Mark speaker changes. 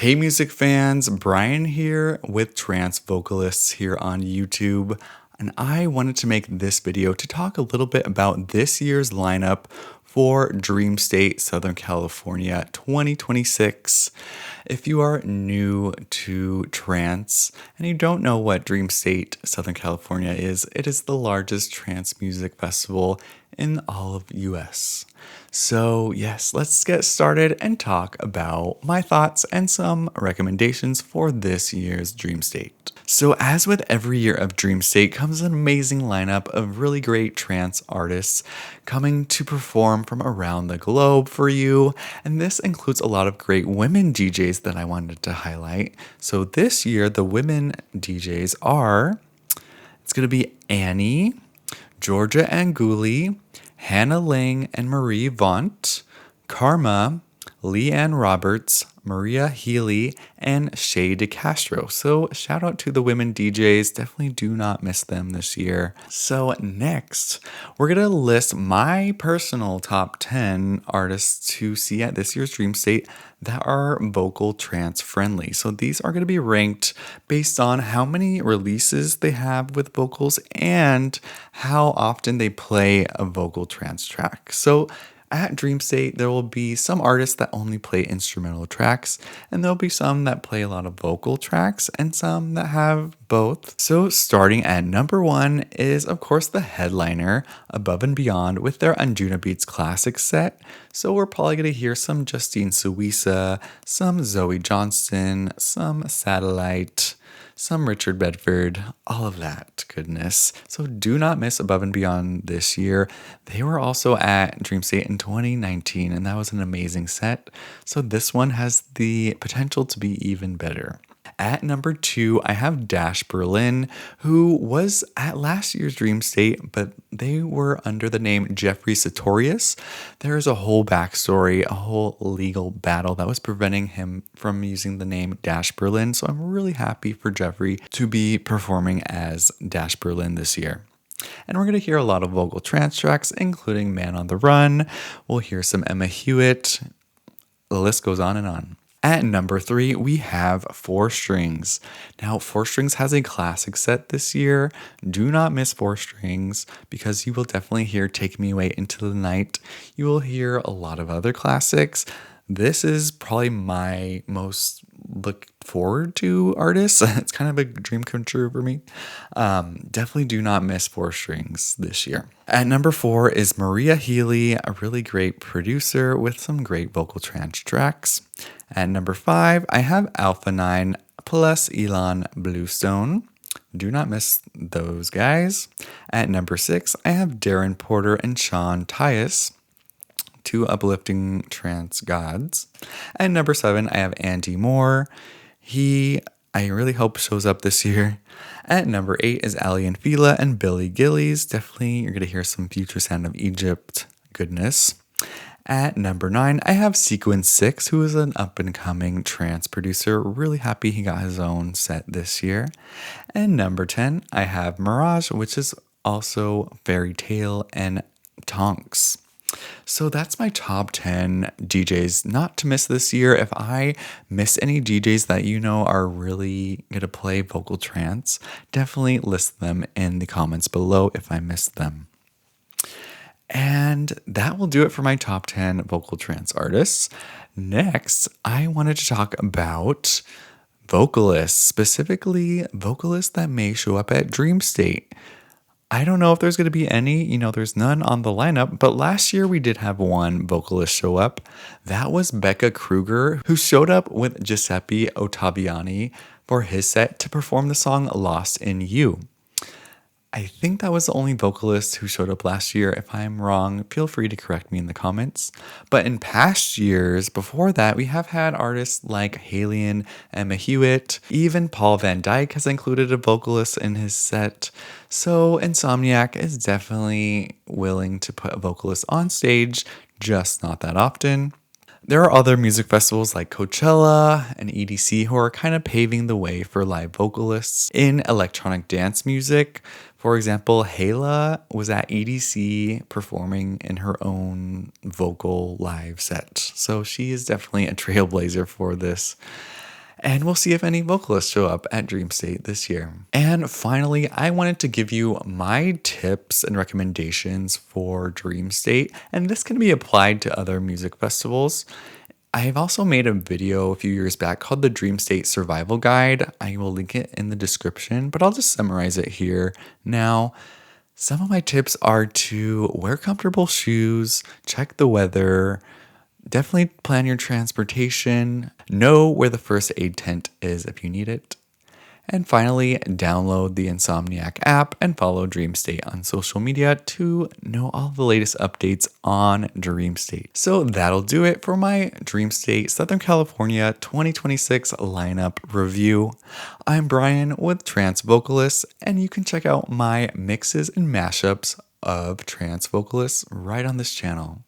Speaker 1: Hey music fans, Brian here with Trance Vocalists here on YouTube, and I wanted to make this video to talk a little bit about this year's lineup for Dreamstate Southern California 2026. If you are new to trance and you don't know what Dreamstate Southern California is, it is the largest trance music festival in all of US. So yes, let's get started and talk about my thoughts and some recommendations for this year's Dreamstate. So as with every year of Dreamstate comes an amazing lineup of really great trance artists coming to perform from around the globe for you, and this includes a lot of great women DJs that I wanted to highlight. So this year the women DJs are, it's going to be Annie, Georgia Anguli, Hannah Ling and Marie Vaunt, Karma, Leanne Roberts, Maria Healy, and Shay DeCastro. So shout out to the women DJs. Definitely do not miss them this year. So next, we're going to list my personal top 10 artists to see at this year's Dreamstate that are vocal trance friendly. So these are going to be ranked based on how many releases they have with vocals and how often they play a vocal trance track. So at Dreamstate, there will be some artists that only play instrumental tracks, and there'll be some that play a lot of vocal tracks, and some that have both. So starting at number 1 is, of course, the headliner, Above and Beyond, with their Anjuna Beats Classic set. So we're probably going to hear some Justine Suissa, some Zoe Johnston, some Satellite, some Richard Bedford, all of that goodness. So do not miss Above and Beyond this year. They were also at Dreamstate in 2019, and that was an amazing set. So this one has the potential to be even better. At number 2, I have Dash Berlin, who was at last year's Dreamstate, but they were under the name Jeffrey Sartorius. There is a whole backstory, a whole legal battle that was preventing him from using the name Dash Berlin. So I'm really happy for Jeffrey to be performing as Dash Berlin this year. And we're going to hear a lot of vocal trance tracks, including Man on the Run. We'll hear some Emma Hewitt. The list goes on and on. At number 3, we have 4 Strings. Now, 4 Strings has a classic set this year. Do not miss 4 Strings because you will definitely hear Take Me Away Into the Night. You will hear a lot of other classics. This is probably my most look forward to artist. It's kind of a dream come true for me. Definitely do not miss 4 Strings this year. At number 4 is Maria Healy, a really great producer with some great vocal trance tracks. At number 5, I have Alpha 9 plus Elon Bluestone. Do not miss those guys. At number 6, I have Darren Porter and Sean Tyas, 2 uplifting trance gods. At number 7, I have Andy Moore. I really hope shows up this year. At number 8 is Ali and Fila and Billy Gillies. Definitely you're going to hear some future Sound of Egypt goodness. At number 9, I have Sequence 6, who is an up-and-coming trance producer. Really happy he got his own set this year. And number 10, I have Mirage, which is also Fairy Tale and Tonks. So that's my top 10 DJs not to miss this year. If I miss any DJs that you know are really going to play vocal trance, definitely list them in the comments below if I missed them. And that will do it for my top 10 vocal trance artists. Next, I wanted to talk about vocalists, specifically vocalists that may show up at Dreamstate. I don't know if there's going to be any, there's none on the lineup, but last year we did have one vocalist show up. That was Becca Kruger, who showed up with Giuseppe Ottaviani for his set to perform the song Lost in You. I think that was the only vocalist who showed up last year. If I'm wrong, feel free to correct me in the comments. But in past years before that, we have had artists like Halian, Emma Hewitt, even Paul Van Dyke has included a vocalist in his set. So Insomniac is definitely willing to put a vocalist on stage, just not that often. There are other music festivals like Coachella and EDC who are kind of paving the way for live vocalists in electronic dance music. For example, Hayla was at EDC performing in her own vocal live set. So she is definitely a trailblazer for this. And we'll see if any vocalists show up at Dreamstate this year. And finally, I wanted to give you my tips and recommendations for Dreamstate, and this can be applied to other music festivals. I've also made a video a few years back called the Dreamstate Survival Guide. I will link it in the description, but I'll just summarize it here now. Some of my tips are to wear comfortable shoes, check the weather, definitely plan your transportation, know where the first aid tent is if you need it. And finally, download the Insomniac app and follow Dreamstate on social media to know all the latest updates on Dreamstate. So that'll do it for my Dreamstate Southern California 2026 lineup review. I'm Brian with Trance Vocalists, and you can check out my mixes and mashups of Trance Vocalists right on this channel.